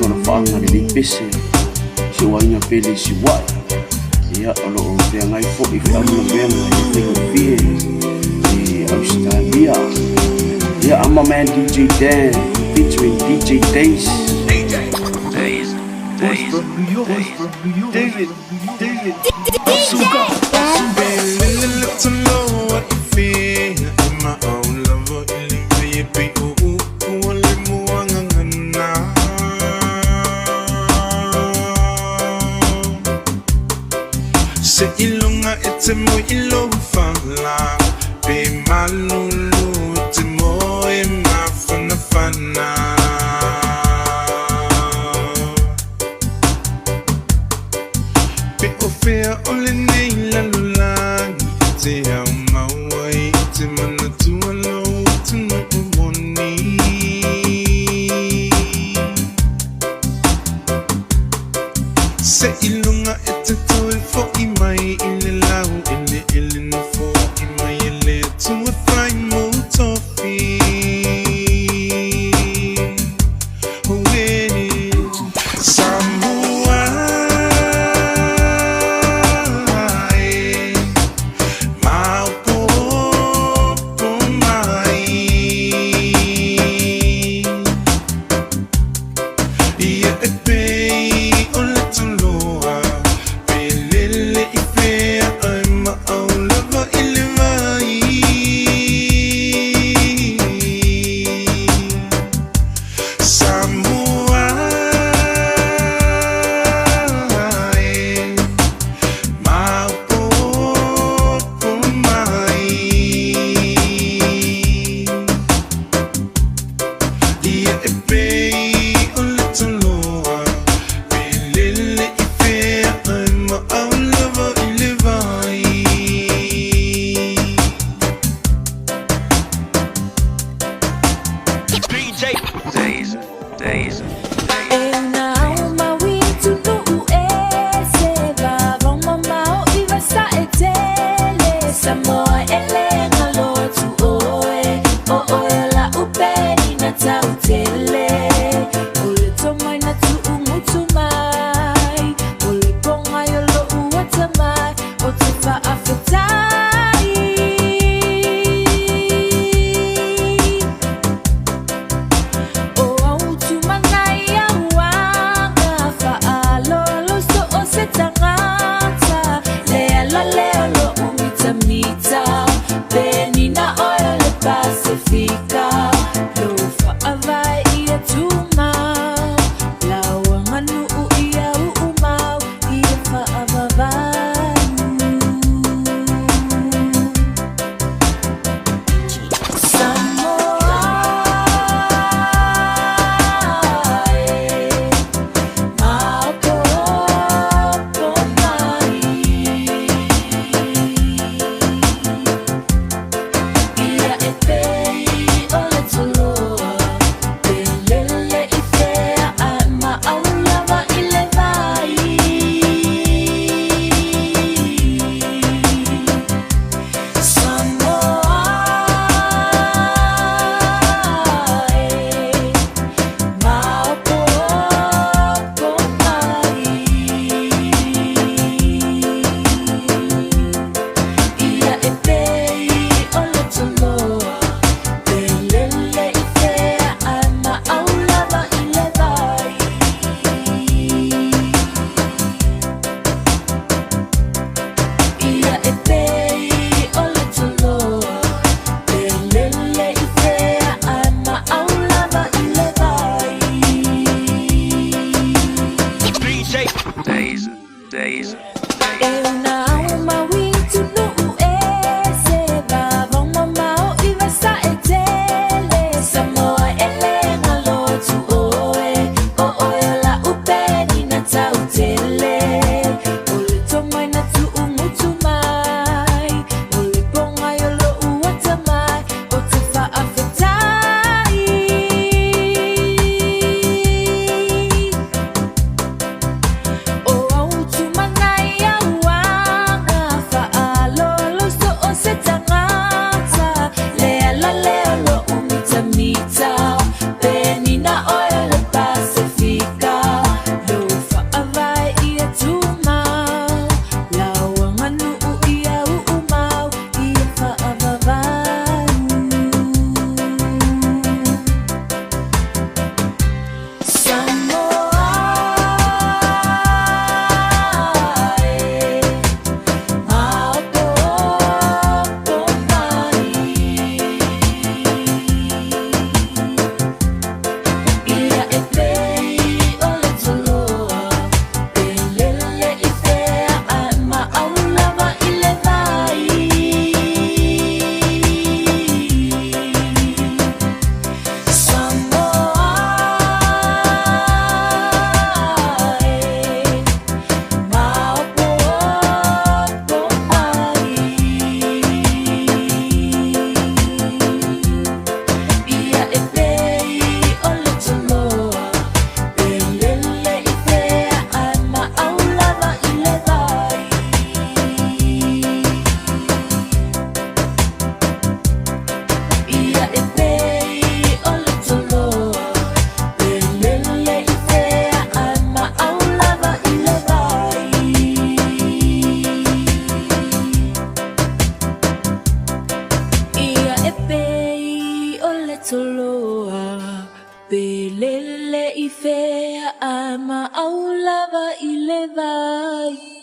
na whaanga ni pese si wainga pele si wai ia olo o te ngai fo I whaamuna venga I think of fear I Australia yeah I'm a man DJ Dan featuring DJ Days Days David Suka let to know what you feel in my own love you be Se ilunga ete mo ilo fala Be malulu ete mo e mafana fana Be ofea ole neila lulangi Ete au mawai ete manatua lo ete no umoni Se ilunga ete toi fo imai ile lau ile no fo imai ile tu a fai mo tofi Uwe Samoa Maupo mai Ia e pei o le tuloa Pelele I fea ai ma au lava I le vai Samoa Maupo mai Ia e pei o le tuloa Pelele I fea ai ma au lava I le vai Days Samoa ele ngalo tu oe o oe la upeni na tautele ole tomai na tu umutu mai ole ponga yolo uata mai o te fa afetai o au tu mangai awanga fa alolo so o se tangata leo lo umita Benina oil le Pacifica Lofa avai ia tuma Lawanganu ia umau ia fa avavai Samoa Maupo mai Ia e pei o le tuloa Pelele I fea ai ma au lava I le vai Samoa Maupo mai Ia e pei o le tuloa Pelele I fea ai ma au lava I le vai Ia e pei o le tuloa Pelele I fea ai ma au lava I le vai Days Eu não mawintu no se vava mamau I vasa etele Samoa ele ngalo tu oe o oe la upeni na tautele ole tomai na tu umutu mai ole ponga yolo uata mai o te fa afetai o au tu mangai ama au lava i le vai.